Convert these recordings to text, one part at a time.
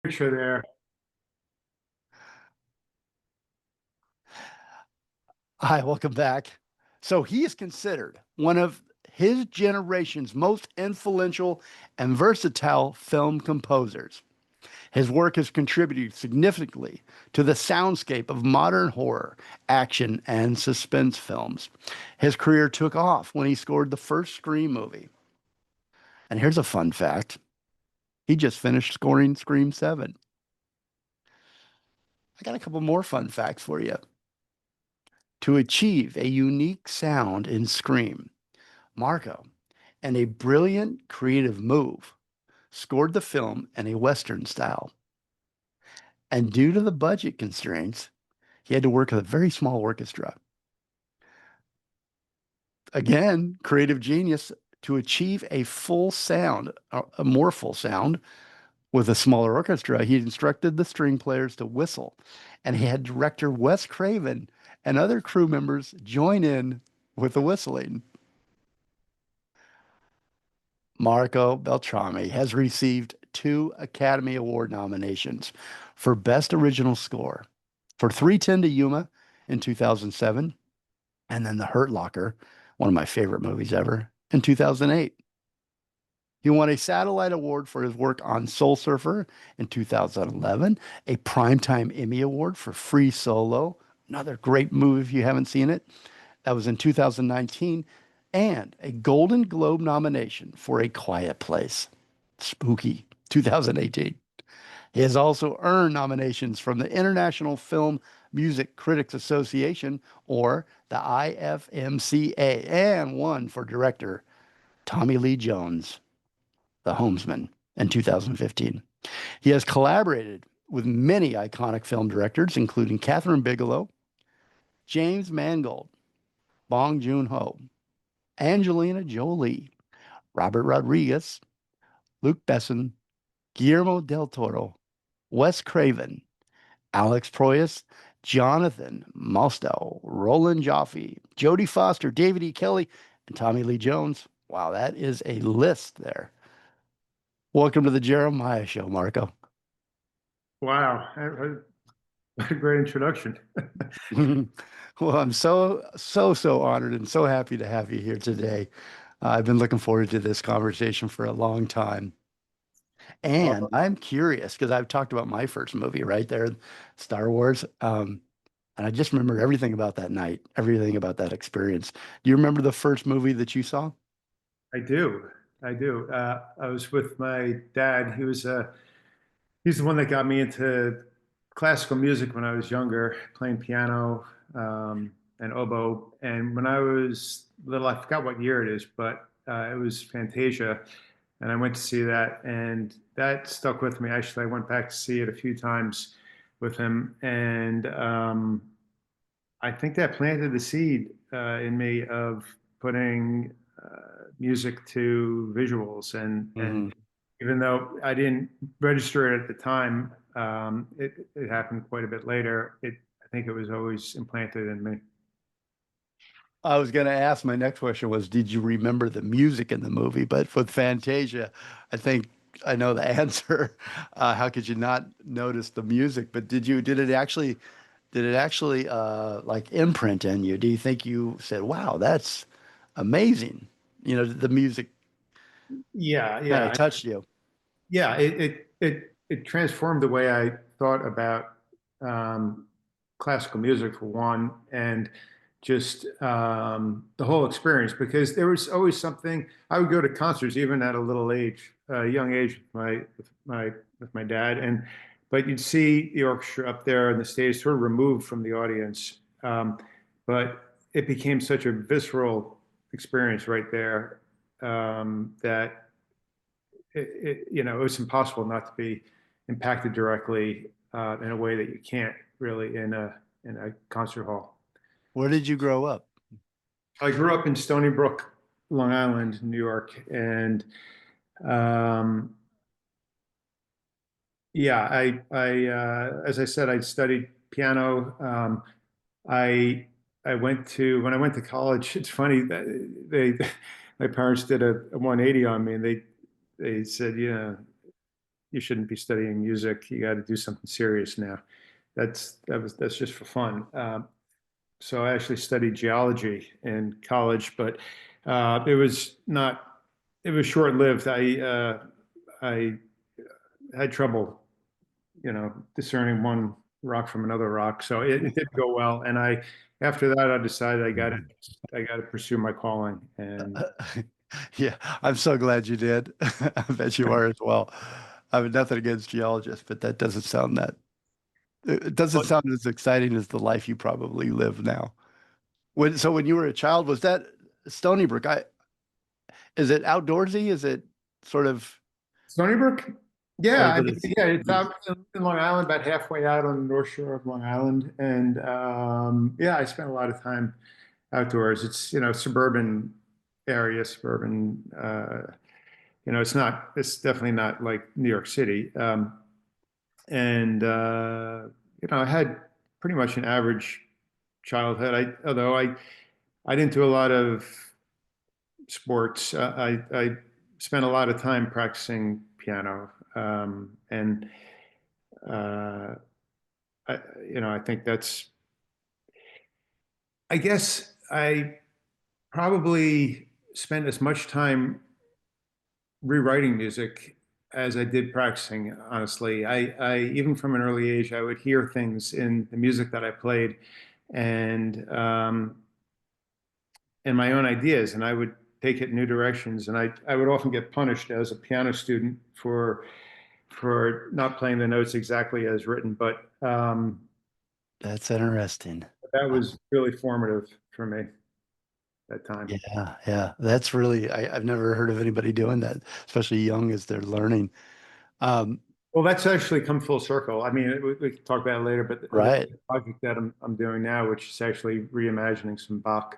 Picture there. Hi, welcome back. So he is considered one of his generation's most influential and versatile film composers. His work has contributed significantly to the soundscape of modern horror, action, and suspense films. His career took off when he scored the first Scream movie. And here's a fun fact. He just finished scoring Scream 7. I got a couple more fun facts for you. To achieve a unique sound in Scream, Marco, and a brilliant creative move, scored the film in a Western style. And due to the budget constraints, he had to work with a very small orchestra. Again, creative genius to achieve a full sound, a more full sound with a smaller orchestra. He instructed the string players to whistle, and he had director Wes Craven and other crew members join in with the whistling. Marco Beltrami has received two Academy Award nominations for Best Original Score for 3:10 to Yuma in 2007, and then The Hurt Locker, one of my favorite movies ever, in 2008. He won a Satellite Award for his work on Soul Surfer in 2011, a Primetime Emmy Award for Free Solo, another great movie if you haven't seen it. That was in 2019, and a Golden Globe nomination for A Quiet Place. Spooky, 2018. He has also earned nominations from the International Film Music Critics Association, or the IFMCA, and one for director Tommy Lee Jones, The Homesman, in 2015. He has collaborated with many iconic film directors, including Kathryn Bigelow, James Mangold, Bong Joon-ho, Angelina Jolie, Robert Rodriguez, Luc Besson, Guillermo Del Toro, Wes Craven, Alex Proyas, Jonathan Mostow, Roland Joffé, Jodie Foster, David E. Kelley, and Tommy Lee Jones. Wow, that is a list there. Welcome to the Jeremiah Show, Marco. Wow. What a great introduction. Well, I'm so honored and so happy to have you here today. I've been looking forward to this conversation for a long time. And Uh, I'm curious because I've talked about my first movie right there, Star Wars. And I just remember everything about that night, everything about that experience. Do you remember the first movie that you saw? I do. I do. I was with my dad. He's the one that got me into classical music when I was younger, playing piano and oboe. And when I was little, I forgot what year it is, but it was Fantasia. And I went to see that, and that stuck with me. Actually, I went back to see it a few times with him, and I think that planted the seed in me of putting music to visuals, and Hmm. even though I didn't register it at the time, it happened quite a bit later. I think it was always implanted in me. I was going to ask, my next question was, did you remember the music in the movie? But with Fantasia, I think I know the answer. How could you not notice the music? But did it actually like imprint in you? Do you think you said, wow, that's amazing? You know, the music Yeah, kind of yeah, touched you. yeah. It transformed the way I thought about um, classical music for one, and just the whole experience. Because there was always something. I would go to concerts even at a little age, young age, with my dad, and but you'd see the orchestra up there on the stage, sort of removed from the audience. But it became such a visceral experience right there that it was impossible not to be impacted directly in a way that you can't really in a concert hall. Where did you grow up? I grew up in Stony Brook, Long Island, New York, and um, yeah, as I said, I studied piano. I I went to when I went to college. It's funny that my parents did a 180 on me, and they said, you shouldn't be studying music. You got to do something serious now. That's just for fun. So I actually studied geology in college, but it was not. It was short lived. I had trouble, discerning one rock from another rock. So it didn't go well. And after that, I decided I got to pursue my calling. And Yeah, I'm so glad you did. I bet you are as well. I have nothing against geologists, but that doesn't sound that it doesn't but sound as exciting as the life you probably live now. So when you were a child, was that Stony Brook? Is it outdoorsy? Is it sort of, Stony Brook, or yeah, is I it mean, yeah, it's out in Long Island, about halfway out on the North Shore of Long Island. And yeah, I spent a lot of time outdoors. It's, suburban area, suburban. It's definitely not like New York City. And I had pretty much an average childhood. Although I didn't do a lot of sports. I spent a lot of time practicing piano, and uh, I think that's. I guess I probably spent as much time rewriting music as I did practicing, honestly. I even from an early age, I would hear things in the music that I played and my own ideas, and I would take it in new directions. And I would often get punished as a piano student for not playing the notes exactly as written, but that's interesting. that was really formative for me that time. Yeah, yeah. That's really, I've never heard of anybody doing that, especially young as they're learning. Um, Well, that's actually come full circle. I mean, we can talk about it later, but the right. project that I'm doing now, which is actually reimagining some Bach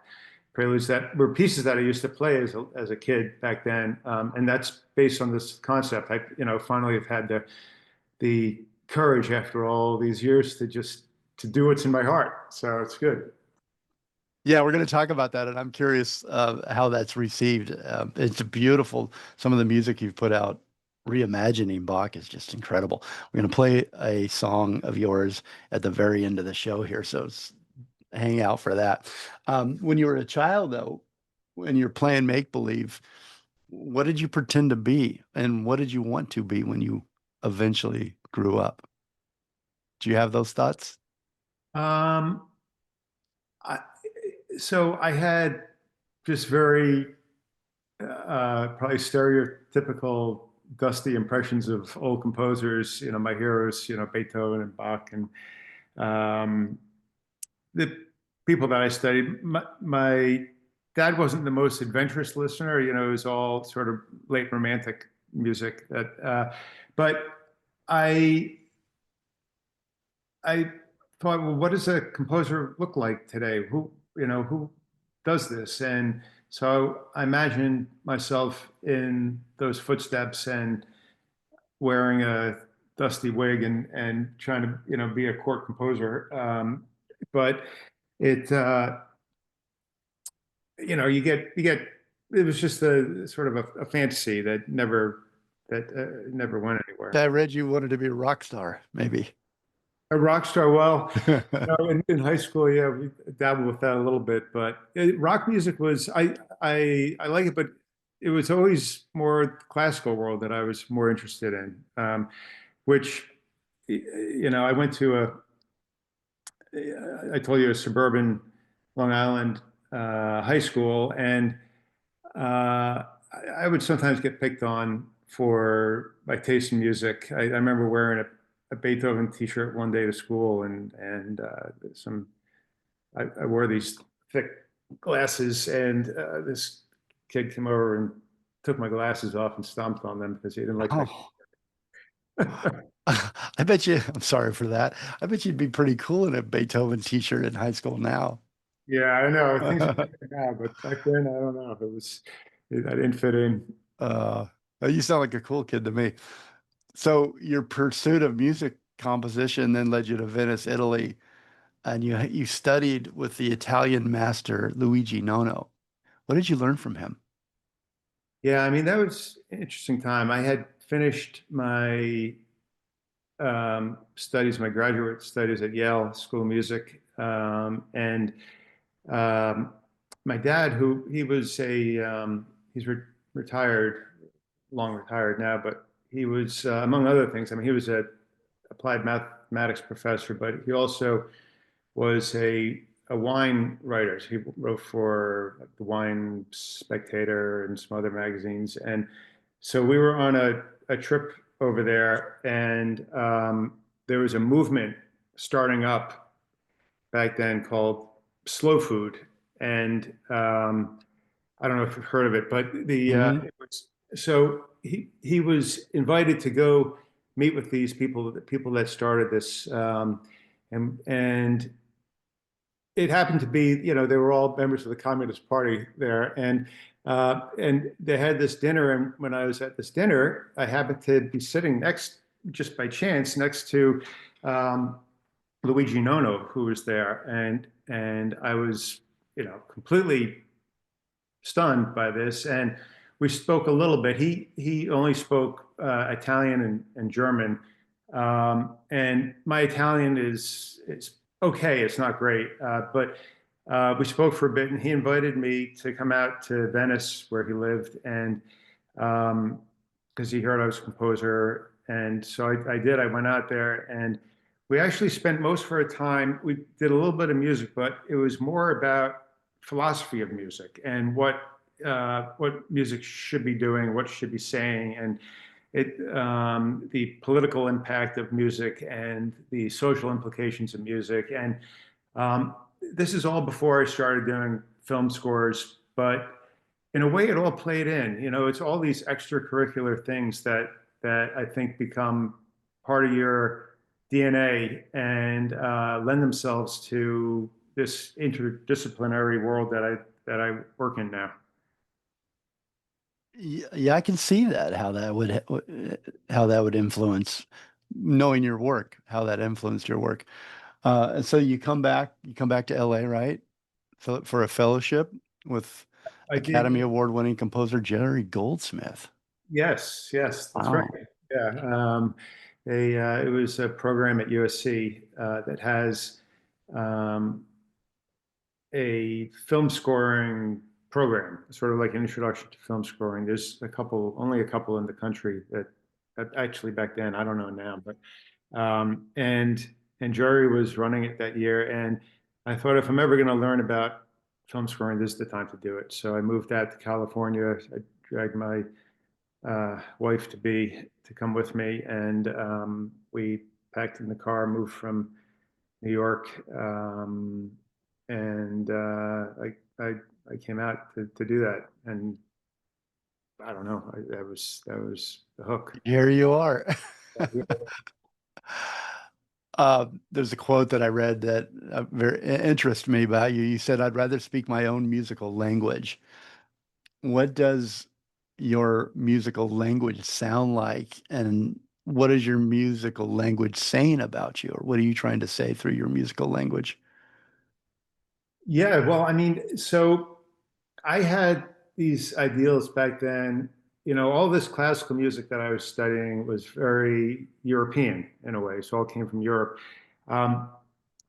preludes that were pieces that I used to play as a kid back then, and that's based on this concept. Finally have had the courage after all these years to do what's in my heart. So it's good. Yeah, we're going to talk about that, and I'm curious how that's received. It's beautiful. Some of the music you've put out, reimagining Bach, is just incredible. We're going to play a song of yours at the very end of the show here, so hang out for that. When you were a child, though, when you're playing make believe, what did you pretend to be, and what did you want to be when you eventually grew up? Do you have those thoughts? Um, I, so I had just very probably stereotypical dusty impressions of old composers. My heroes, Beethoven and Bach, and um, the people that I studied. My dad wasn't the most adventurous listener. It was all sort of late romantic music. But I I thought, well, what does a composer look like today? Who does this? And so I imagined myself in those footsteps and wearing a dusty wig and trying to, be a court composer. But it, you get, it was just a sort of a fantasy that never went anywhere. I read you wanted to be a rock star, maybe. A rock star. Well, in high school, yeah, we dabbled with that a little bit, but rock music was I like it, but it was always more classical world that I was more interested in. Which I went to I told you, a suburban Long Island high school, and I would sometimes get picked on for my taste in music. I remember wearing a Beethoven T-shirt one day to school, and I wore these thick glasses, and this kid came over and took my glasses off and stomped on them because he didn't like my. Oh, I bet you, I'm sorry for that. I bet you'd be pretty cool in a Beethoven t-shirt in high school now. Yeah, I know things are different now, but back then I don't know. I didn't fit in. Uh, you sound like a cool kid to me. So your pursuit of music composition then led you to Venice, Italy, and you studied with the Italian master Luigi Nono. What did you learn from him? Yeah, I mean that was an interesting time. I had finished my studies, my graduate studies at Yale School of Music, and um, my dad, who he was he's retired, long retired now, but he was among other things. I mean, he was a applied mathematics professor, but he also was a wine writer. So he wrote for the Wine Spectator and some other magazines. And so we were on a trip over there, and there was a movement starting up back then called slow food. And I don't know if you've heard of it, but Hmm. it was, so he was invited to go meet with these people, the people that started this, and it happened to be, they were all members of the Communist Party there, and they had this dinner. And when I was at this dinner, I happened to be sitting next, just by chance, next to um, Luigi Nono, who was there, and I was, completely stunned by this. And we spoke a little bit. He only spoke Italian and German, and my Italian is okay. It's not great, but we spoke for a bit, and he invited me to come out to Venice, where he lived, and because he heard I was a composer, and so I did. I went out there, and we actually spent most of our time. We did a little bit of music, but it was more about philosophy of music and what music should be doing, what should be saying, and the political impact of music and the social implications of music. And um, this is all before I started doing film scores, but in a way, it all played in. It's all these extracurricular things that I think become part of your DNA and lend themselves to this interdisciplinary world that I work in now. Yeah, I can see that how that would influence knowing your work, how that influenced your work. And so you come back to LA, right? For a fellowship with I did. Academy Award winning composer Jerry Goldsmith. Yes, yes, that's right. Wow. Yeah, it was a program at USC that has um, a film scoring program, sort of like an introduction to film scoring. There's only a couple in the country that actually back then, I don't know now, but and Jerry was running it that year, and I thought if I'm ever going to learn about film scoring, this is the time to do it. So I moved out to California. I dragged my wife to be to come with me, and we packed in the car, moved from New York, and I came out to do that, and I don't know, that was the hook. Here you are. There's a quote that I read that very interested me about you. You said, "I'd rather speak my own musical language." What does your musical language sound like? And what is your musical language saying about you? Or what are you trying to say through your musical language? Yeah, well, I mean, so I had these ideals back then. All this classical music that I was studying was very European in a way. So all came from Europe. Um,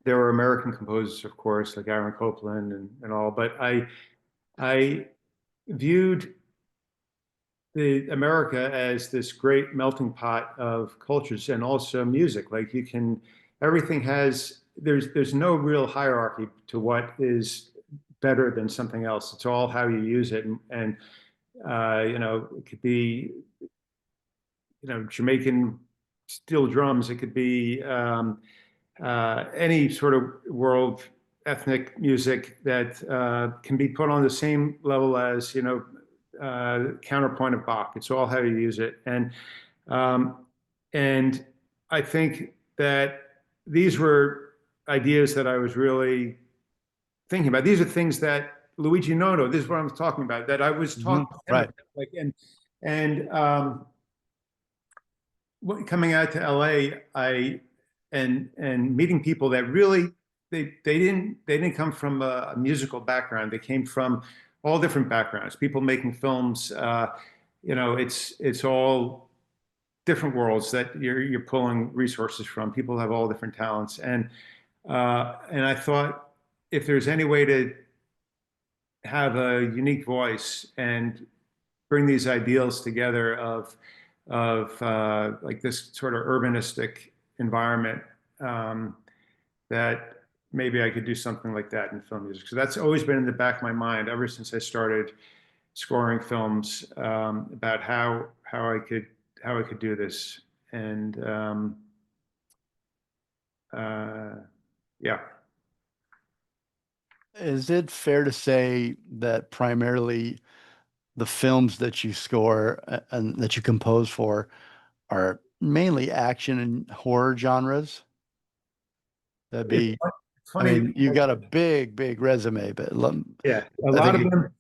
there were American composers, of course, like Aaron Copland and all, but I viewed the America as this great melting pot of cultures and also music. Like everything has, there's no real hierarchy to what is better than something else. It's all how you use it. And it could be, Jamaican steel drums. It could be any sort of world ethnic music that can be put on the same level as, counterpoint of Bach. It's all how you use it. Um, and I think that these were ideas that I was really thinking about. These are things that Luigi Nono, this is what I'm talking about, that I was Hmm. talking to him Right. about. Like, and coming out to LA, and meeting people that really they didn't come from a musical background. They came from all different backgrounds. People making films. It's all. different worlds that you're pulling resources from. People have all different talents, and I thought if there's any way to have a unique voice and bring these ideals together of like this sort of urbanistic environment, that maybe I could do something like that in film music. So that's always been in the back of my mind ever since I started scoring films, about how I could do this. And uh, yeah, Is it fair to say that primarily the films that you score and that you compose for are mainly action and horror genres? That'd it's be, I funny. mean, you got a big, big resume, but Yeah, a I lot think of them.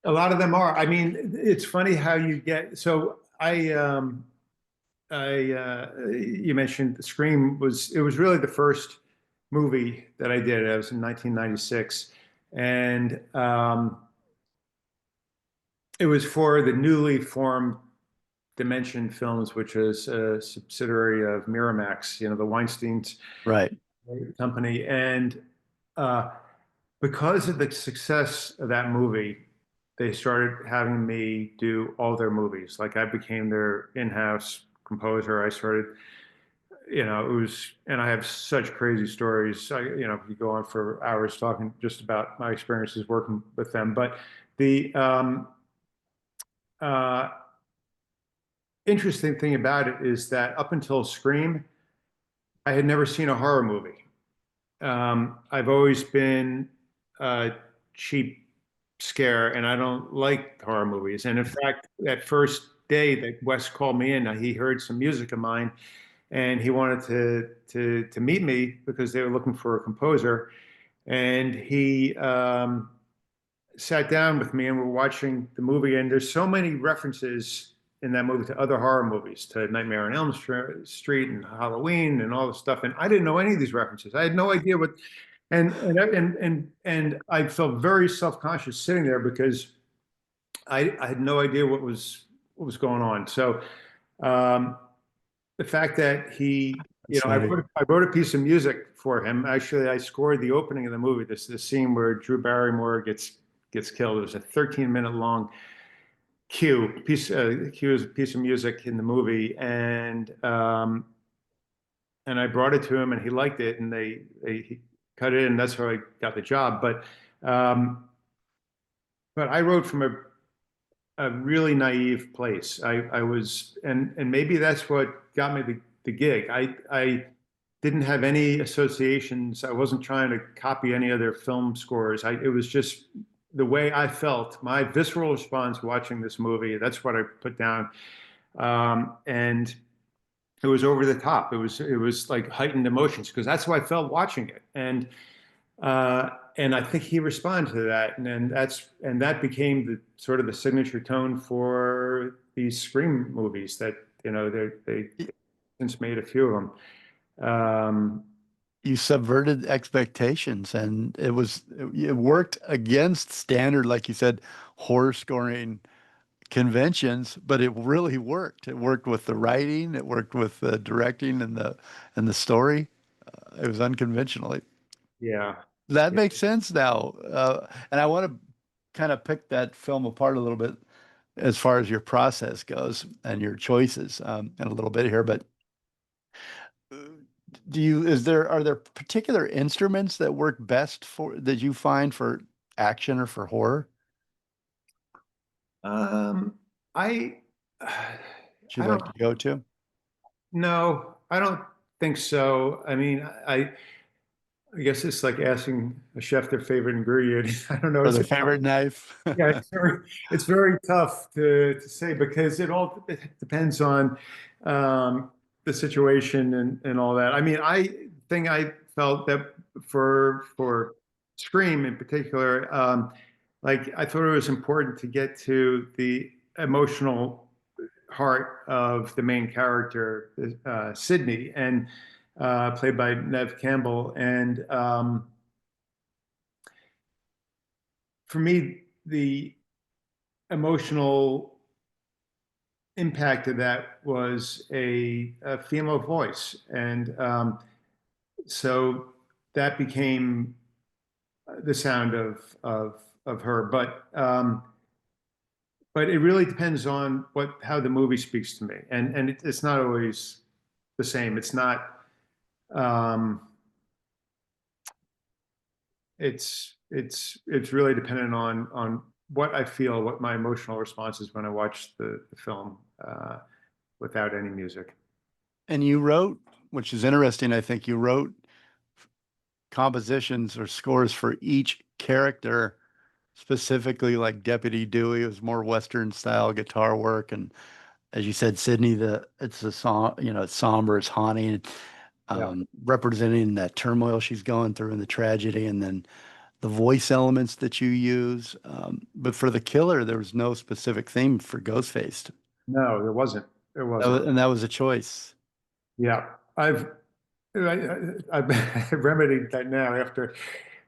A lot of them are. I mean, it's funny how you get. So you mentioned Scream was it was really the first movie that I did. It was in 1996, and it was for the newly formed Dimension Films, which is a subsidiary of Miramax, the Weinstein's right. company. And uh, because of the success of that movie, they started having me do all their movies. Like I became their in-house composer. I started, it was, and I have such crazy stories. You go on for hours talking just about my experiences working with them. But the uh, interesting thing about it is that up until Scream, I had never seen a horror movie. I've always been a cheap scare, and I don't like horror movies. And in fact, that first day that Wes called me in, he heard some music of mine, and he wanted to meet me because they were looking for a composer. And he sat down with me, and we're watching the movie. And there's so many references in that movie to other horror movies, to Nightmare on Elm Street and Halloween and all this stuff. And I didn't know any of these references. I had no idea what and I felt very self-conscious sitting there because I had no idea what was going on. So um, the fact that That's I funny. wrote a piece of music for him. Actually, I scored the opening of the movie. This scene where Drew Barrymore gets killed. It was a 13-minute long cue is a piece of music in the movie, and I brought it to him, and he liked it, and he cut it, and that's how I got the job. Um, but I wrote from a really naive place. I was, and maybe that's what got me the gig. I didn't have any associations. I wasn't trying to copy any other film scores. It was just the way I felt, my visceral response watching this movie. That's what I put down, and it was over the top. It was like heightened emotions because that's how I felt watching it, and I think he responded to that, and that became the sort of the signature tone for these Scream movies that they since made a few of them. You subverted expectations, and it worked against standard, like you said, horror scoring conventions, but it really worked. It worked with the writing, it worked with the directing and the story. It was unconventional. Yeah, That yeah, makes sense now. And I want to kind of pick that film apart a little bit as far as your process goes and your choices in a little bit here. But uh, are there particular instruments that work best that you find for action or for horror um, I, that you'd I like don't to go to? know. I don't think so. I mean, I guess it's like asking a chef their favorite ingredient. I don't know. Or It's the a tough. favorite knife? Yeah, it's very tough to say because it depends on the situation and all that. I mean, I felt that for Scream in particular, like I thought it was important to get to the emotional heart of the main character, Sydney, and played by Nev Campbell. And for me, the emotional impact of that was a female voice, and so that became the sound of her. But it really depends on what how the movie speaks to me, and it's not always the same. It's not. Um, it's really dependent on what I feel, what my emotional response is when I watch the film without any music. And you wrote, which is interesting, I think you wrote compositions or scores for each character, specifically like Deputy Dewey was more Western style guitar work, and as you said, Sydney, the it's a song, it's somber, it's haunting, Yeah. representing that turmoil she's going through and the tragedy, and then the voice elements that you use. But for the killer, there was no specific theme for Ghostface. No, there wasn't. There wasn't. And that was a choice. Yeah. I've remedied that now after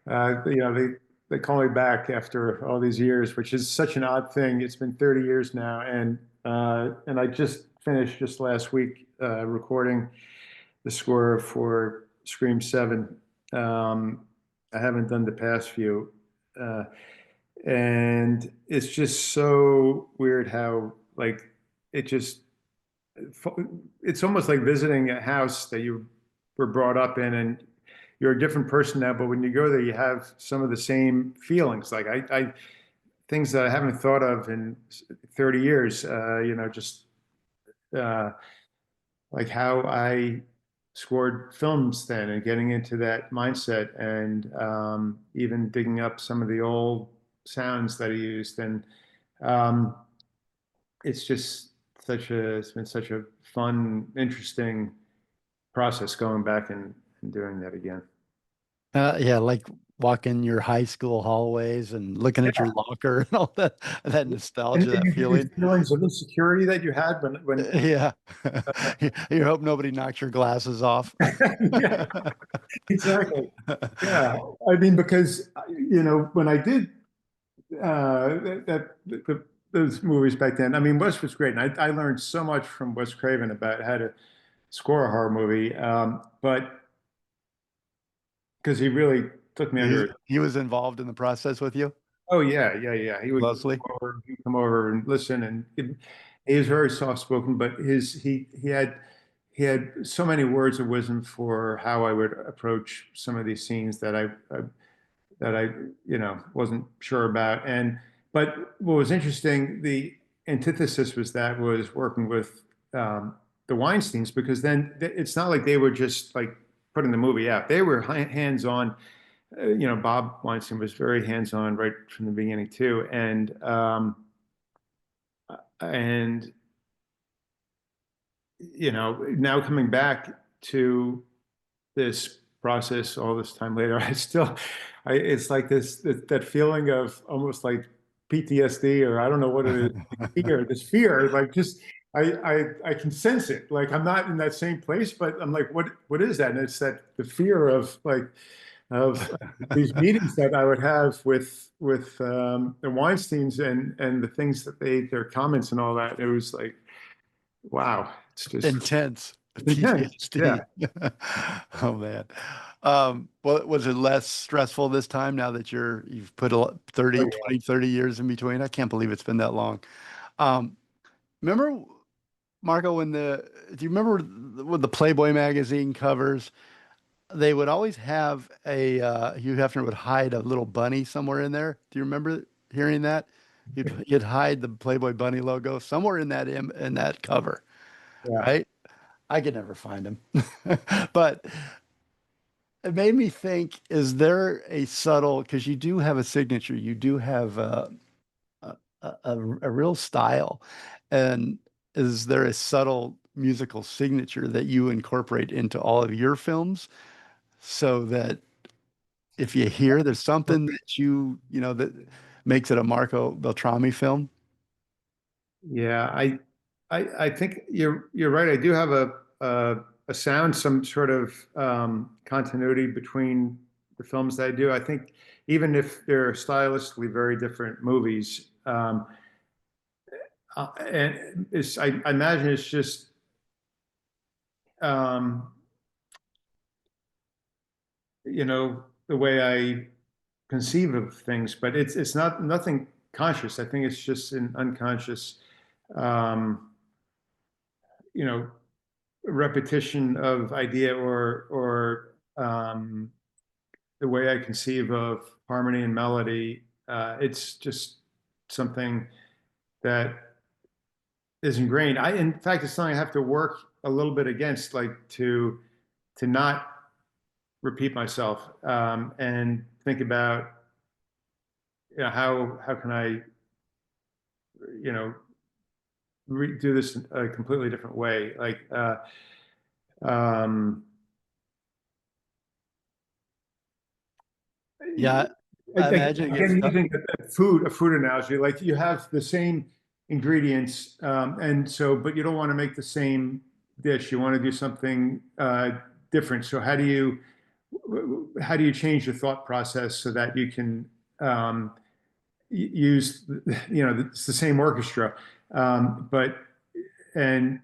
they call me back after all these years, which is such an odd thing. It's been 30 years now, and I just finished just last week recording the score for Scream 7. I haven't done the past few. Uh, and it's just so weird how like it just it's almost like visiting a house that you were brought up in and you're a different person now, but when you go there you have some of the same feelings. Like I things that I haven't thought of in 30 years, just uh, like how I scored films then and getting into that mindset, and even digging up some of the old sounds that he used. And um, it's just it's been such a fun, interesting process going back and doing that again. Yeah, like walking your high school hallways and looking at your locker and all that nostalgia, And that your feeling. feelings of insecurity that you had when Yeah. You hope nobody knocks your glasses off. yeah, exactly. Yeah. I mean, because, when I did those movies back then, I mean, Wes was great. And I learned so much from Wes Craven about how to score a horror movie. But because he really took me under. He was involved in the process with you Oh yeah, yeah, yeah. closely. He'd come over and listen, and he was very soft spoken, but he had so many words of wisdom for how I would approach some of these scenes that I wasn't sure about. And but what was interesting, the antithesis was working with the Weinsteins, because then it's not like they were just like putting the movie out; they were hands on. Bob Weinstein was very hands-on right from the beginning too, and now coming back to this process all this time later, it's like that feeling of almost like PTSD, or I don't know what it is, fear, like just I can sense it. Like I'm not in that same place, but I'm like, what is that? And it's that the fear of like of these meetings that I would have with the Weinsteins, and the things that their comments and all that. It was like, wow, it's just Intense intense. Yeah. PTSD. Oh man. Well, was it less stressful this time now that you've put 30, Oh, yeah. 20, 30 years in between? I can't believe it's been that long. Um, Remember, Marco, do you remember when the Playboy magazine covers, they would always have Hugh Hefner would hide a little bunny somewhere in there. Do you remember hearing that? He'd hide the Playboy bunny logo somewhere in in that cover, Yeah. right? I could never find him. But it made me think, is there a subtle, because you do have a signature, you do have a, a real style. And is there a subtle musical signature that you incorporate into all of your films so that if you hear there's something that that makes it a Marco Beltrami film? Yeah, I think you're right. I do have a sound, some sort of continuity between the films that I do. I think even if they're stylistically very different movies, and I imagine it's just um, the way I conceive of things, but it's not nothing conscious. I think it's just an unconscious, um, you know, repetition of idea or the way I conceive of harmony and melody. It's just something that is ingrained. In fact, it's something I have to work a little bit against, like to not repeat myself and think about how can I you know do this a completely different way. Like um, Yeah, I imagine it gets again, tough. using a food analogy, like you have the same ingredients, and so, but you don't want to make the same dish. You want to do something different. So how do you change your thought process so that you can use, it's the same orchestra, but and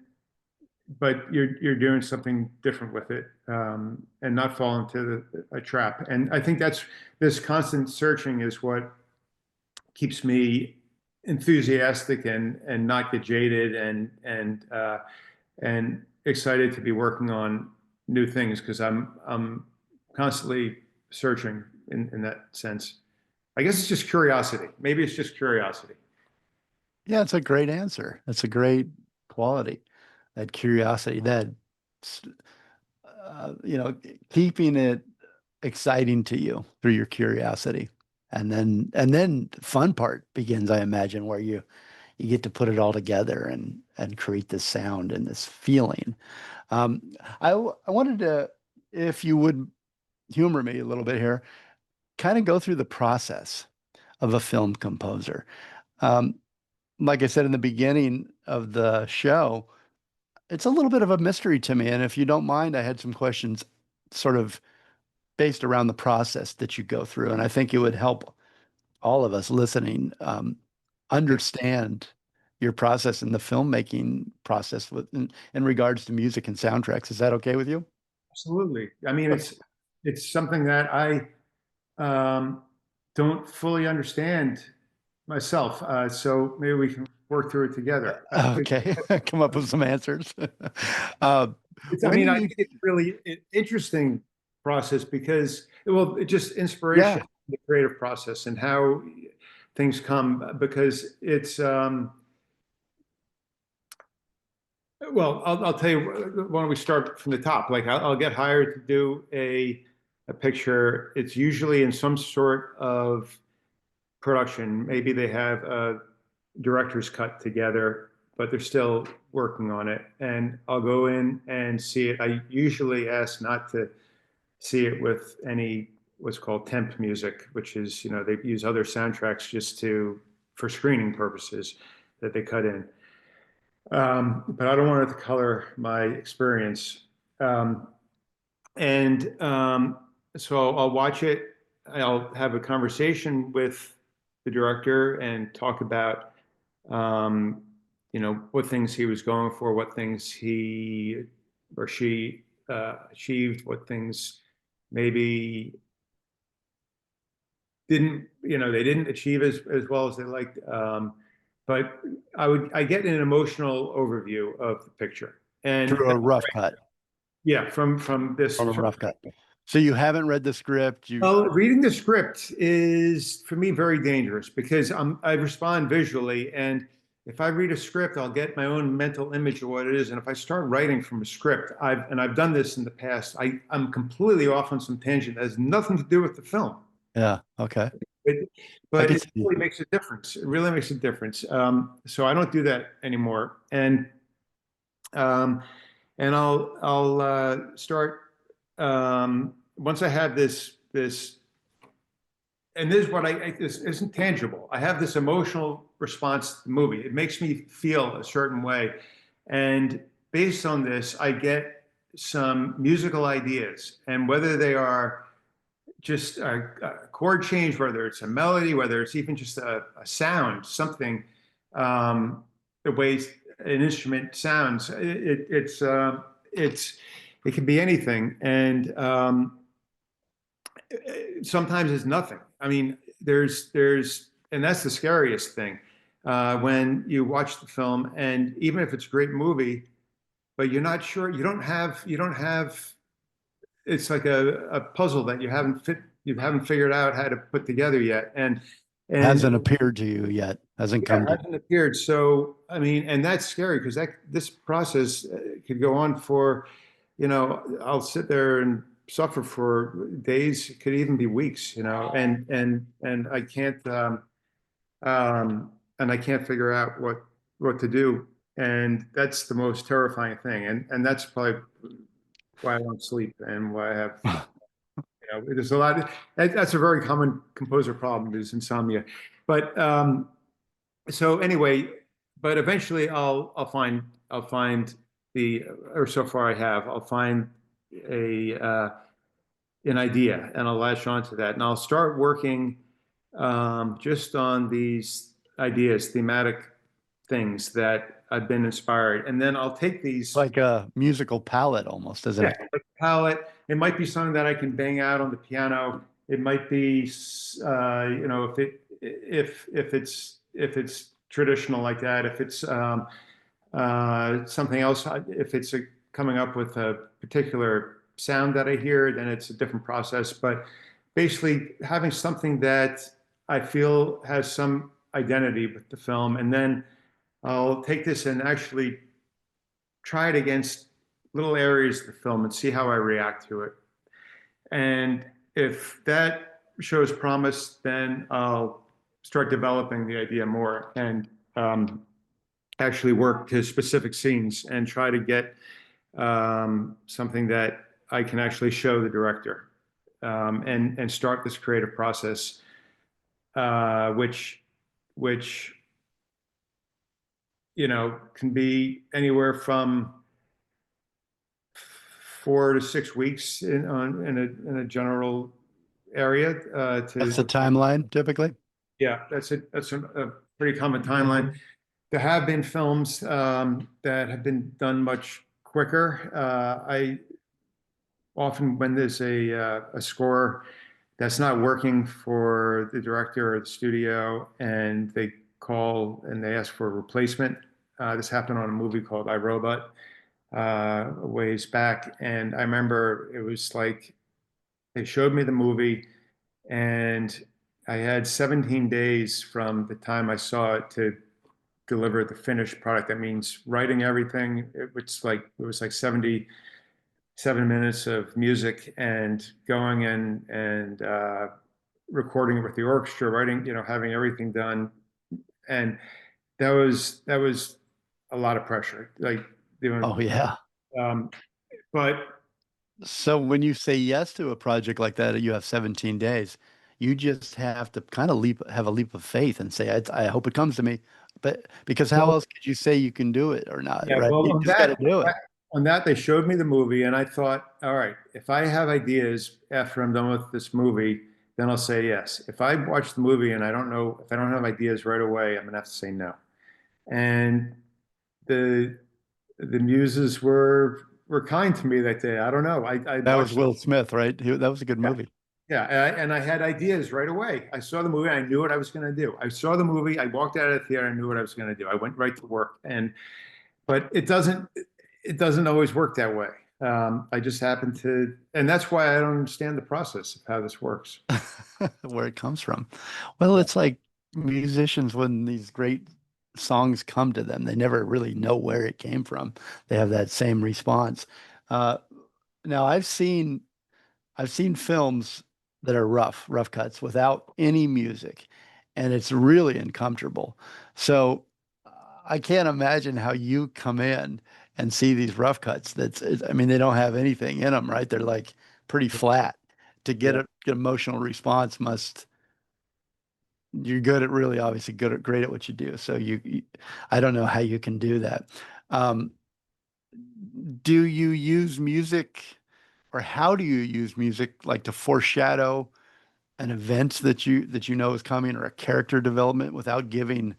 but you're doing something different with it, and not fall into a trap. And I think that's this constant searching is what keeps me enthusiastic and not get jaded and excited to be working on new things because I'm constantly searching in that sense. I guess it's just curiosity. Maybe it's just curiosity. Yeah, it's a great answer. It's a great quality, that curiosity, you know, keeping it exciting to you through your curiosity. And then the fun part begins, I imagine, where you get to put it all together and create this sound and this feeling. Um, I wanted to, if you would humor me a little bit here, kind of go through the process of a film composer. Um, like I said in the beginning of the show, it's a little bit of a mystery to me. And if you don't mind, I had some questions sort of based around the process that you go through. And I think it would help all of us listening Yeah, understand your process in the filmmaking process in regards to music and soundtracks. Is that okay with you? absolutely. I mean, it's something that I um, don't fully understand myself. So maybe we can work through it together. Okay, come up with some answers. Uh, I when do mean, I you? think it's really an interesting process because, well, it's just inspiration, Yeah, the creative process and how things come because well, I'll tell you, why don't we start from the top? Like I'll get hired to do a picture. It's usually in some sort of production. Maybe they have a director's cut together, but they're still working on it. And I'll go in and see it. I usually ask not to see it with any what's called temp music, which is, they use other soundtracks just for screening purposes that they cut in. But I don't want it to color my experience. Um, and so I'll watch it. I'll have a conversation with the director and talk about, um, what things he was going for, what things he or she achieved, what things maybe they didn't achieve as well as they liked. But I get an emotional overview of the picture. And through a rough cut, yeah, from this. from a rough cut. So you haven't read the script. You Well, reading the script is for me very dangerous because I respond visually, and if I read a script, I'll get my own mental image of what it is. And if I start writing from a script, I've done this in the past. I'm completely off on some tangent that has nothing to do with the film. Yeah, okay. It, I but could it see. really makes a difference. It really makes a difference. So I don't do that anymore. Um, and I'll start once I have this and this is what this isn't tangible. I have this emotional response to the movie. It makes me feel a certain way, and based on this, I get some musical ideas, and whether they are just a chord change, whether it's a melody, whether it's even just a sound, something. Um, the way an instrument sounds. It's it can be anything, and sometimes it's nothing. I mean, and that's the scariest thing when you watch the film, and even if it's a great movie, but you're not sure, you don't have. It's like a puzzle that you haven't figured out how to put together yet, and Hasn't appeared to you yet. Hasn't yeah, come it to. hasn't appeared. So, I mean, and that's scary because that this process could go on for, I'll sit there and suffer for days. It could even be weeks, and I can't figure out what to do. And that's the most terrifying thing. And that's probably why I don't sleep and why I have, there's a lot. That's a very common composer problem is insomnia. But so anyway, but eventually I'll find the or so far I have I'll find a an idea and I'll latch onto that and I'll start working just on these ideas, thematic things that I've been inspired, and then I'll take these. Like a musical palette almost, isn't Yeah, it? like palette. It might be something that I can bang out on the piano. It might be, if it's traditional like that. If it's something else, if it's coming up with a particular sound that I hear, then it's a different process. But basically, having something that I feel has some identity with the film, and then I'll take this and actually try it against little areas of the film and see how I react to it. And if that shows promise, then I'll start developing the idea more and actually work to specific scenes and try to get something that I can actually show the director and start this creative process, which can be anywhere from 4 to 6 weeks in a general area That's to the timeline typically. yeah, a pretty common timeline. There have been films that have been done much quicker. I often when there's a score that's not working for the director or the studio, and they call and they ask for a replacement. This happened on a movie called I, Robot a ways back, and I remember it was like they showed me the movie, and I had 17 days from the time I saw it to deliver the finished product. That means writing everything. It was like 77 minutes of music and going in and recording it with the orchestra, writing, having everything done, and that was a lot of pressure. Like doing, Oh yeah. um, but So when you say yes to a project like that, you have 17 days. You just have to kind of have a leap of faith and say, I hope it comes to me. But because how well, else could you say you can do it or not, yeah, right? well, You just got to do it. on that, they showed me the movie, and I thought, all right, if I have ideas after I'm done with this movie, then I'll say yes. If I watch the movie and I don't know, if I don't have ideas right away, I'm gonna have to say no. And the the muses were kind to me that day. I don't know. I That was watched, Will Smith, right? That was a good yeah, movie. yeah, and I had ideas right away. I saw the movie, I knew what I was gonna do. I saw the movie, I walked out of the theater, I knew what I was gonna do. I went right to work, and but it doesn't always work that way. I just happen to, and that's why I don't understand the process of how this works. Where it comes from. Well, Yeah. it's like musicians when these great songs come to them, they never really know where it came from. They have that same response. Uh, now I've seen films that are rough cuts without any music, and it's really uncomfortable. So I can't imagine how you come in and see these rough cuts. I mean, they don't have anything in them, right? They're like pretty flat. To get Yeah. a get emotional response you're good at really obviously great at what you do. So I don't know how you can do that. Um, do you use music or how do you use music like to foreshadow an event that you know is coming or a character development without giving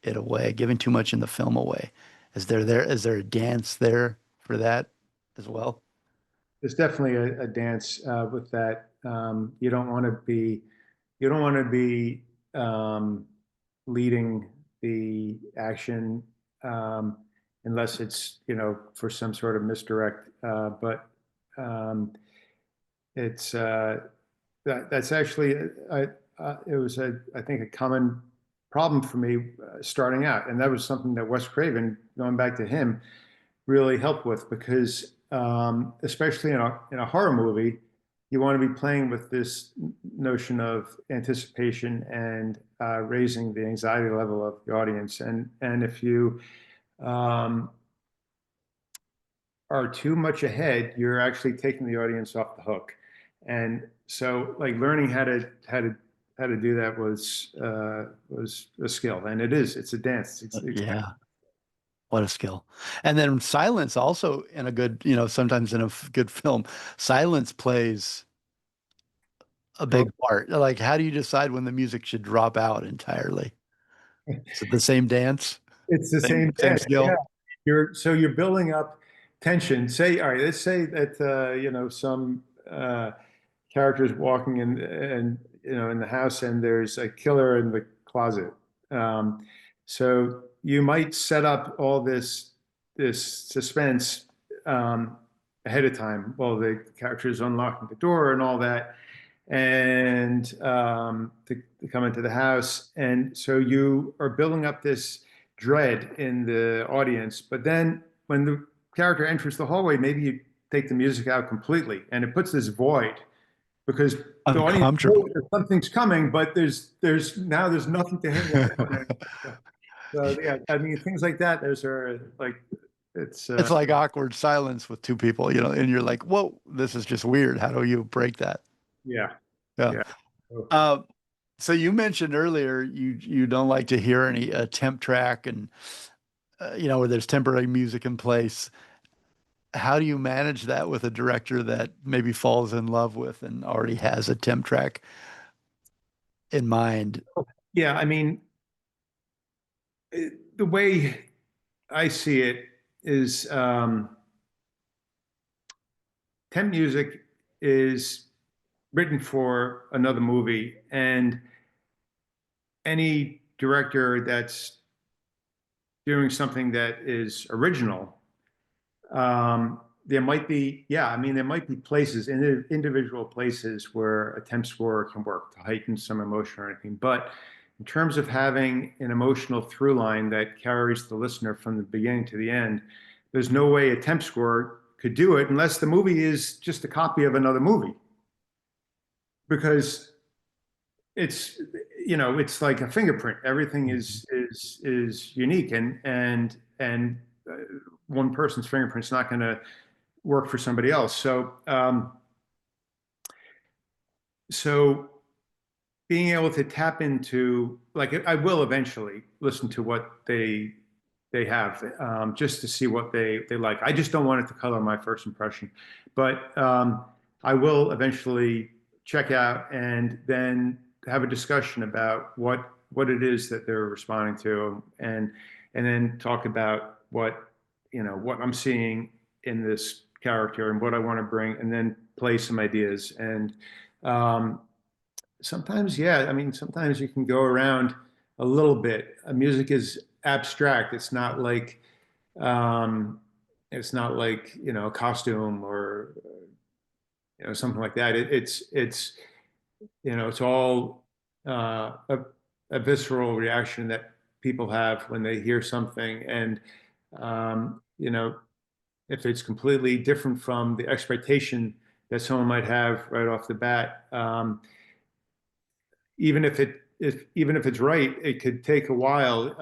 it away, giving too much in the film away. Is there a dance there for that as well? There's definitely a dance with that. You don't want to be leading the action um, unless it's, for some sort of misdirect. But um, it's that's actually it was I think a common problem for me starting out, and that was something that Wes Craven, going back to him, really helped with because especially in a horror movie, you want to be playing with this notion of anticipation and raising the anxiety level of the audience. And if you um, are too much ahead, you're actually taking the audience off the hook. And so, like learning how to do that was a skill, and it's a dance. It's Yeah, what a skill. And then silence also in a good, sometimes in a good film, silence plays a oh, big part. Like, how do you decide when the music should drop out entirely? Is it the same dance? it's the Same same same dance. Yeah, skill? you're building up tension. Say, all right, let's say that some characters walking in the house, and there's a killer in the closet. Um, so you might set up all this suspense ahead of time. Well, the characters unlocking the door and all that, and to come into the house. And so you are building up this dread in the audience. But then when the character enters the hallway, maybe you take the music out completely, and it puts this void because the audience knows Uncomfortable. that something's coming, but there's nothing to hang their hat on. So yeah, I mean things like that. Those are like it's It's like awkward silence with two people, and you're like, whoa, this is just weird. How do you break that? yeah, Yeah. yeah. Oh, Uh, so you mentioned earlier you don't like to hear any temp track and where there's temporary music in place. How do you manage that with a director that maybe falls in love with and already has a temp track in mind? yeah, I mean the way I see it is temp music is written for another movie, and any director that's doing something that is original, there might be, yeah, I mean, there might be places, individual places where a temp score can work to heighten some emotion or anything. But in terms of having an emotional through line that carries the listener from the beginning to the end, there's no way a temp score could do it unless the movie is just a copy of another movie. Because it's it's like a fingerprint. Everything Mhm. is unique, and one person's fingerprint's not going to work for somebody else. So being able to tap into, like, I will eventually listen to what they have, just to see what they like. I just don't want it to color my first impression, but I will eventually check out and then have a discussion about what it is that they're responding to, and then talk about what I'm seeing in this character and what I want to bring, and then play some ideas. And um, sometimes, yeah, I mean, sometimes you can go around a little bit. Music is abstract. Um, it's not like, a costume or, something like that. It's all a visceral reaction that people have when they hear something. And, um, you know, if it's completely different from the expectation that someone might have right off the bat, even if it's right, it could take a while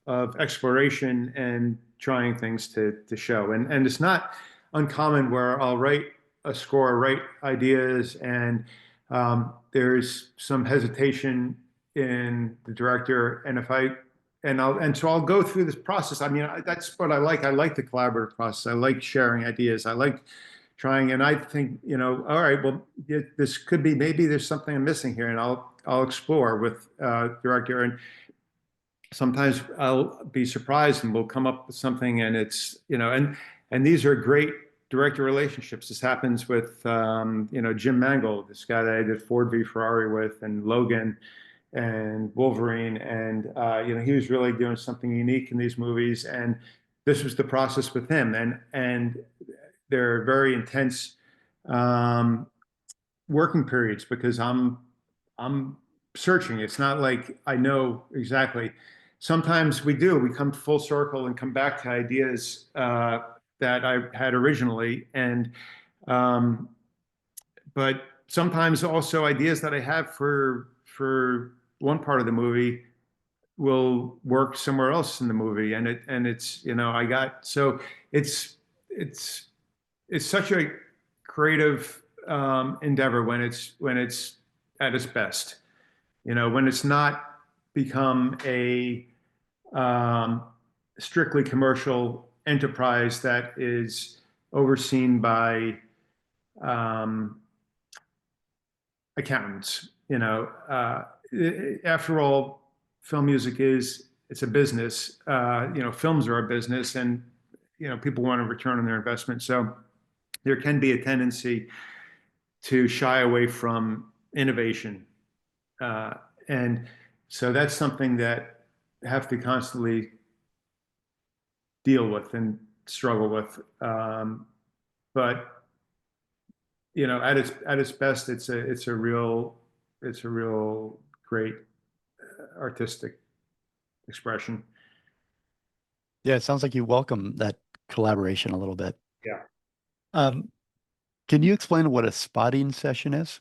of exploration and trying things to show. And it's not uncommon where I'll write a score, write ideas, and there's some hesitation in the director. And so I'll go through this process. I mean, that's what I like. I like the collaborative process. I like sharing ideas. I like trying, and I think, all right, well, this could be, maybe there's something I'm missing here, and I'll explore with director. And sometimes I'll be surprised and we'll come up with something and it's, and these are great director relationships. This happens with, Jim Mangold, this guy that I did Ford v Ferrari with, and Logan and Wolverine. And, he was really doing something unique in these movies. And this was the process with him. And they're very intense, um, working periods because I'm searching. It's not like I know exactly. Sometimes we come full circle and come back to ideas that I had originally, and um, but sometimes also ideas that I have for one part of the movie will work somewhere else in the movie, and it's I got so it's it's it's such a creative endeavor when it's at its best. When it's not become a um, strictly commercial enterprise that is overseen by um, accountants. After all, film music is it's a business. Films are a business, and people want a return on their investment. So there can be a tendency to shy away from innovation. Uh, and so that's something that I have to constantly deal with and struggle with. But at its best, it's a real great artistic expression. Yeah, it sounds like you welcome that collaboration a little bit. Yeah. Um, can you explain what a spotting session is?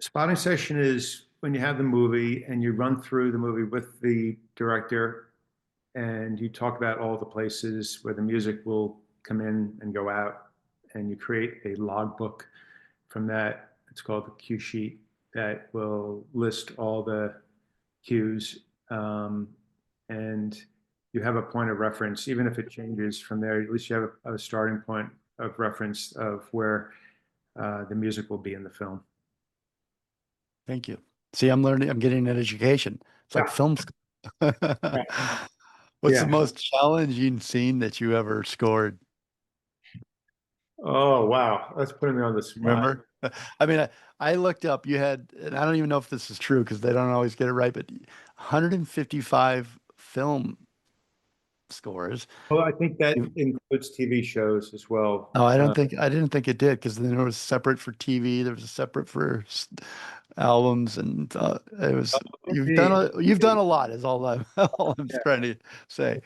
Spotting session is when you have the movie and you run through the movie with the director and you talk about all the places where the music will come in and go out, and you create a logbook from that. It's called the cue sheet that will list all the cues, and you have a point of reference, even if it changes from there. At least you have a starting point of reference of where the music will be in the film. Thank you. See, I'm learning, I'm getting an education. It's like Yeah. film school. What's the Yeah. most challenging scene that you ever scored? Oh, wow. That's putting me on the spot. Remember? I mean, I looked up, you had, and I don't even know if this is true because they don't always get it right, but 155 film scores. Well, I think that You- includes TV shows as well. Oh, I didn't think it did because then there was separate for TV, there was a separate for albums, and it was Indeed. you've done a lot is all all I'm Yeah. trying to say.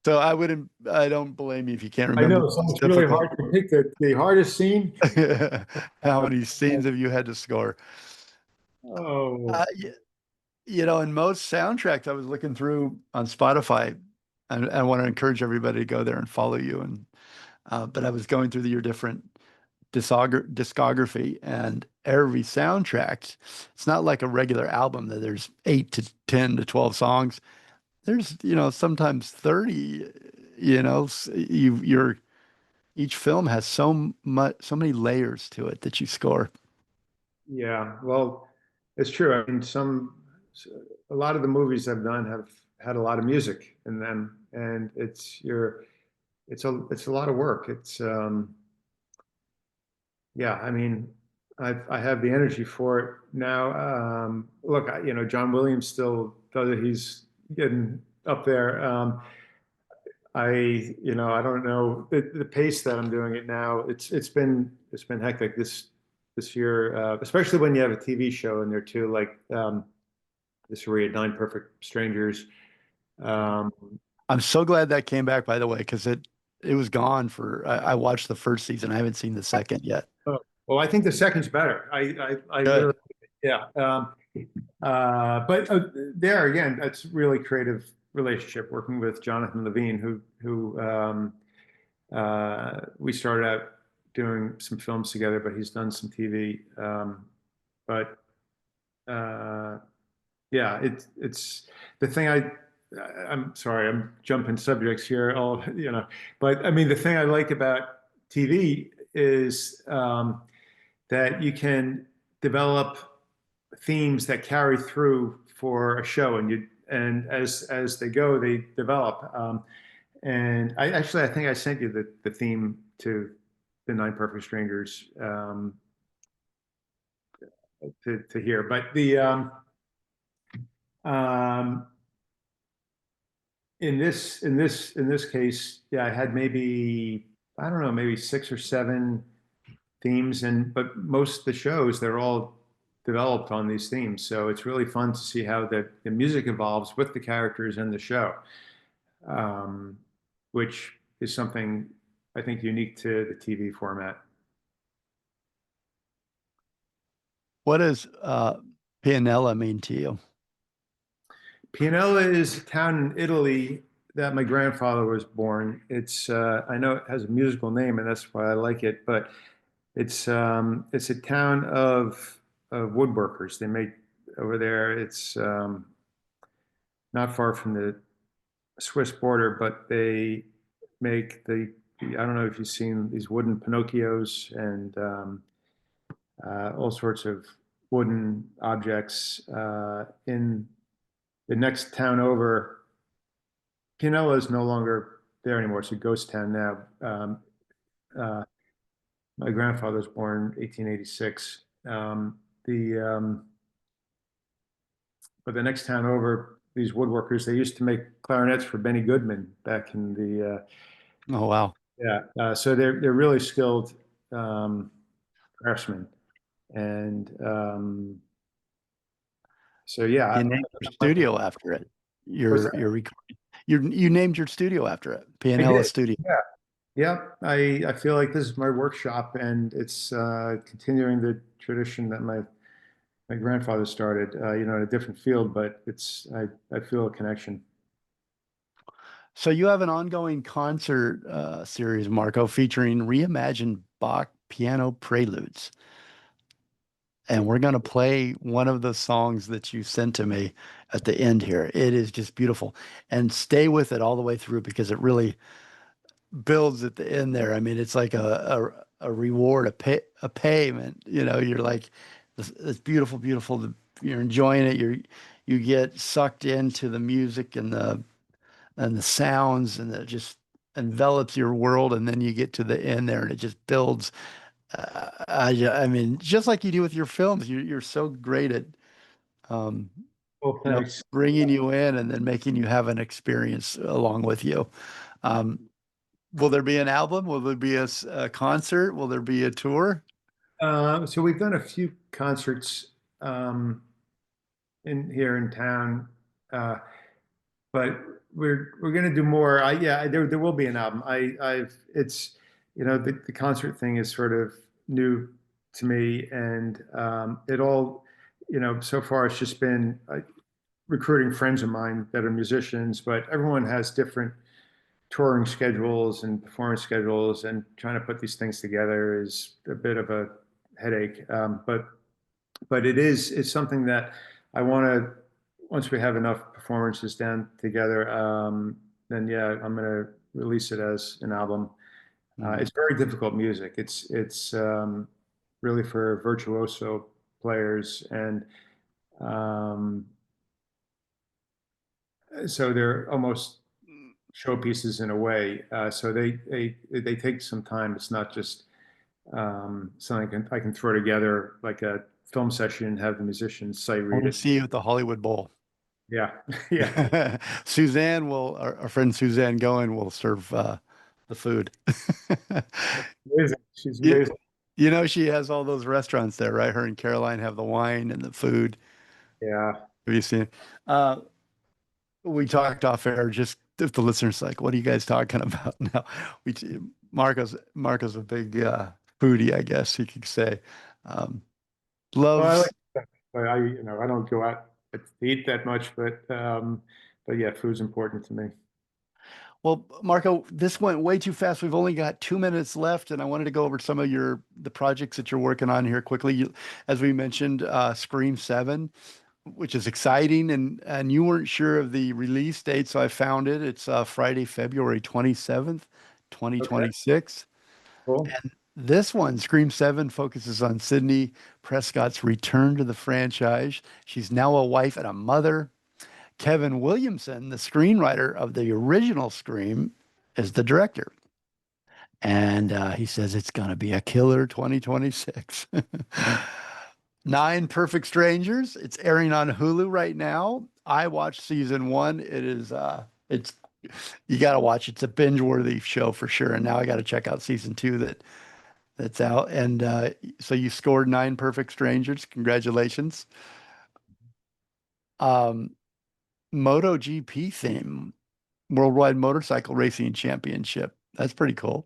So I don't blame you if you can't I remember. know. So It's it's really difficult. hard to pick the hardest scene. How many scenes have you had to score? Oh, Uh, y- in most soundtracks I was looking through on Spotify, and I want to encourage everybody to go there and follow you. And but I was going through your different discography, and every soundtrack, it's not like a regular album that there's 8 to 10 to 12 songs. There's, sometimes 30, you're each film has so many layers to it that you score. yeah. Well, it's true. I mean, a lot of the movies I've done have had a lot of music in them, and it's a lot of work. Yeah. I mean, I have the energy for it now. Look, John Williams still does it. He's getting up there. I don't know the pace that I'm doing it now. It's been hectic this year, especially when you have a TV show in there too, like this where you had Nine Perfect Strangers. Um, I'm so glad that came back, by the way, because it was gone I watched the first season. I haven't seen the second yet. oh, well, I think the second's better. I literally, Good. yeah. But there again, that's really creative relationship working with Jonathan Levine, who we started out doing some films together, but he's done some TV. But uh, yeah, it's the thing I'm sorry, I'm jumping subjects here. But I mean, the thing I like about TV is that you can develop themes that carry through for a show, and and as they go, they develop. And I think I sent you the theme to the Nine Perfect Strangers to hear. But the um, in this case, yeah, I had maybe I don't know, maybe six or seven themes, and but most of the shows they're all developed on these themes. So it's really fun to see how the music evolves with the characters in the show, um, which is something I think unique to the TV format. What does Pianella mean to you? Pianella is a town in Italy that my grandfather was born. It's I know it has a musical name, and that's why I like it. But it's a town of woodworkers. They make over there. It's not far from the Swiss border, but they make I don't know if you've seen these wooden Pinocchios and all sorts of wooden objects. In the next town over, Pinella is no longer there anymore. It's a ghost town now. Uh, my grandfather was born 1886. The But the next town over, these woodworkers, they used to make clarinets for Benny Goodman back in the Oh, wow. yeah. So they're really skilled um, craftsmen, and so You yeah. named your studio after it. What's Your that? recording. You named your studio after it, I Pianella did. Studio. Yeah. Yeah. I feel like this is my workshop, and it's continuing the tradition that my grandfather started. In a different field, but I feel a connection. So you have an ongoing concert series, Marco, featuring reimagined Bach piano preludes. And we're going to play one of the songs that you sent to me at the end here. It is just beautiful. And stay with it all the way through because it really builds at the end there. I mean, it's like a reward, a payment. You're like, it's beautiful, beautiful. You're enjoying it. You get sucked into the music and the sounds, and it just envelops your world. And then you get to the end there, and it just builds. I mean, just like you do with your films, you're so great at um, Well, thanks. bringing you in and then making you have an experience along with you. Um, will there be an album? Will there be a concert? Will there be a tour? So we've done a few concerts um, in here in town, uh, but we're going to do more. Yeah, there will be an album. I've it's the concert thing is sort of new to me, and it all so far it's just been recruiting friends of mine that are musicians, but everyone has different touring schedules and performance schedules, and trying to put these things together is a bit of a headache. But it's something that I want to once we have enough performances down together, then yeah, I'm going to release it as an album. Mhm. It's very difficult music. It's really for virtuoso players, and um, so they're almost showpieces in a way. So they take some time. It's not just something I can throw together like a film session and have the musicians sight I read want it. to see you at the Hollywood Bowl. Yeah, yeah. Our friend Suzanne Goen will serve the food. Amazing. She's You, amazing. she has all those restaurants there, right? Her and Caroline have the wine and the food. Yeah. Have you seen? Uh, we talked off air, just if the listeners like, what are you guys talking about now? We Marco's a big foodie, I guess you could say. Um, Well, I like loves but I don't go out to eat that much, but yeah, food's important to me. Well, Marco, this went way too fast. We've only got 2 minutes left, and I wanted to go over some of the projects that you're working on here quickly. As we mentioned, Scream 7, which is exciting, and you weren't sure of the release date, so I found it. It's Friday, February 27th, Okay, 2026. cool. This one, Scream 7, focuses on Sydney Prescott's return to the franchise. She's now a wife and a mother, Kevin Williamson, the screenwriter of the original Scream, is the director. And he says it's going to be a killer 2026. Nine Perfect Strangers. It's airing on Hulu right now. I watched season one. It's you got to watch. It's a binge-worthy show for sure. And now I got to check out season two that's out. And so you scored Nine Perfect Strangers. Congratulations. Um, MotoGP theme, Worldwide Motorcycle Racing Championship. That's pretty cool.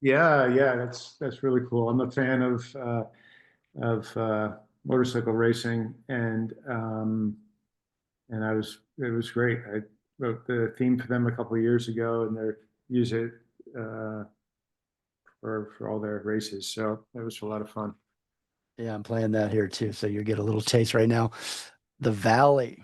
Yeah, yeah, that's really cool. I'm a fan of motorcycle racing, and it was great. I wrote the theme for them a couple of years ago, and they use it uh, for all their races. So it was a lot of fun. Yeah, I'm playing that here too. So you get a little taste right now. The Valley,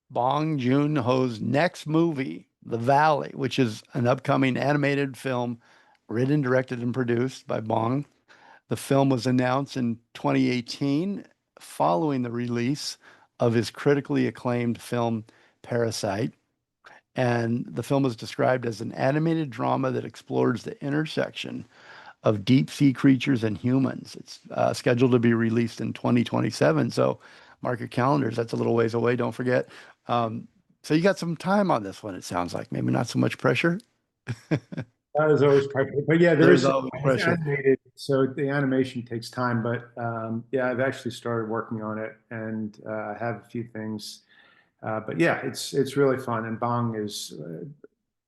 Bong Joon-ho's next movie, The Valley, which is an upcoming animated film written, directed, and produced by Bong. The film was announced in 2018 following the release of his critically acclaimed film Parasite. And the film is described as an animated drama that explores the intersection of deep sea creatures and humans. It's scheduled to be released in 2027. So mark your calendars. That's a little ways away. Don't forget. Um, so you got some time on this one, it sounds like. Maybe not so much pressure. That is always practical, but yeah, there There's is always it's pressure. animated, so the animation takes time. But yeah, I've actually started working on it, and I have a few things. But yeah, it's really fun, and Bong is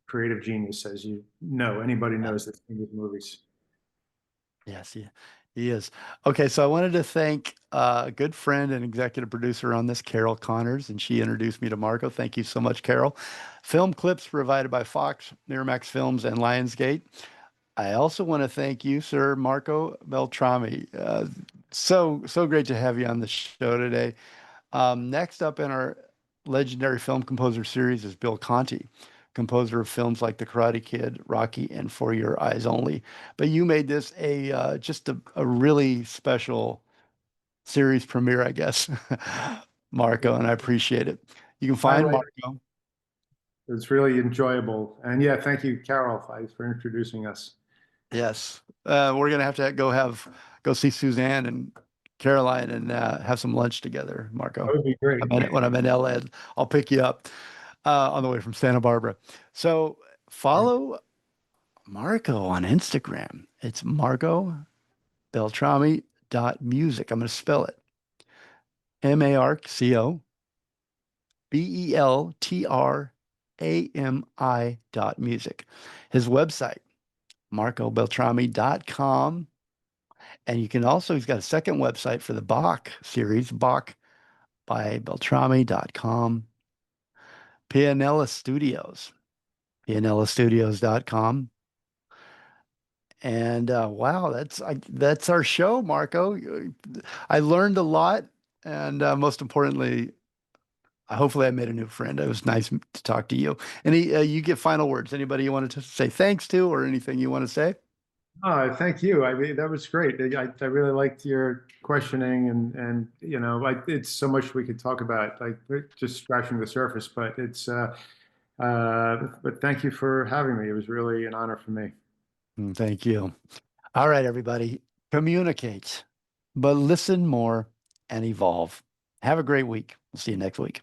creative genius, as you know. Anybody Yeah. knows that's in these movies. Yes, he is. Okay, so I wanted to thank a good friend and executive producer on this, Carol Connors, and she introduced me to Marco. Thank you so much, Carol. Film clips provided by Fox, Miramax Films, and Lionsgate. I also want to thank you, sir, Marco Beltrami. So great to have you on the show today. Next up in our legendary film composer series is Bill Conti, composer of films like The Karate Kid, Rocky, and For Your Eyes Only. But you made this just a really special series premiere, I guess, Marco, and I appreciate it. You can My find way, Marco. it's really enjoyable, and yeah, thank you, Carol, for introducing us. Yes, we're gonna have to go see Suzanne and Caroline and have some lunch together, Marco. That would be great. When I'm in LA, I'll pick you up on the way from Santa Barbara. So follow Marco on Instagram. It's Marco Beltrami dot music. I'm going to spell it MarcoBeltrami dot music. His website, marcobeltrami.com. And you can also, he's got a second website for the Bach series, Bach by Beltrami.com. Pianella Studios, pianellastudios.com. And wow, that's our show, Marco. I learned a lot, and most importantly, hopefully, I made a new friend. It was nice to talk to you. Any you get final words? Anybody you wanted to say thanks to, or anything you want to say? Thank you. I mean, that was great. I really liked your questioning, and like it's so much we could talk about, like we're just scratching the surface. But thank you for having me. It was really an honor for me. Thank you. All right, everybody, communicate, but listen more and evolve. Have a great week. We'll see you next week.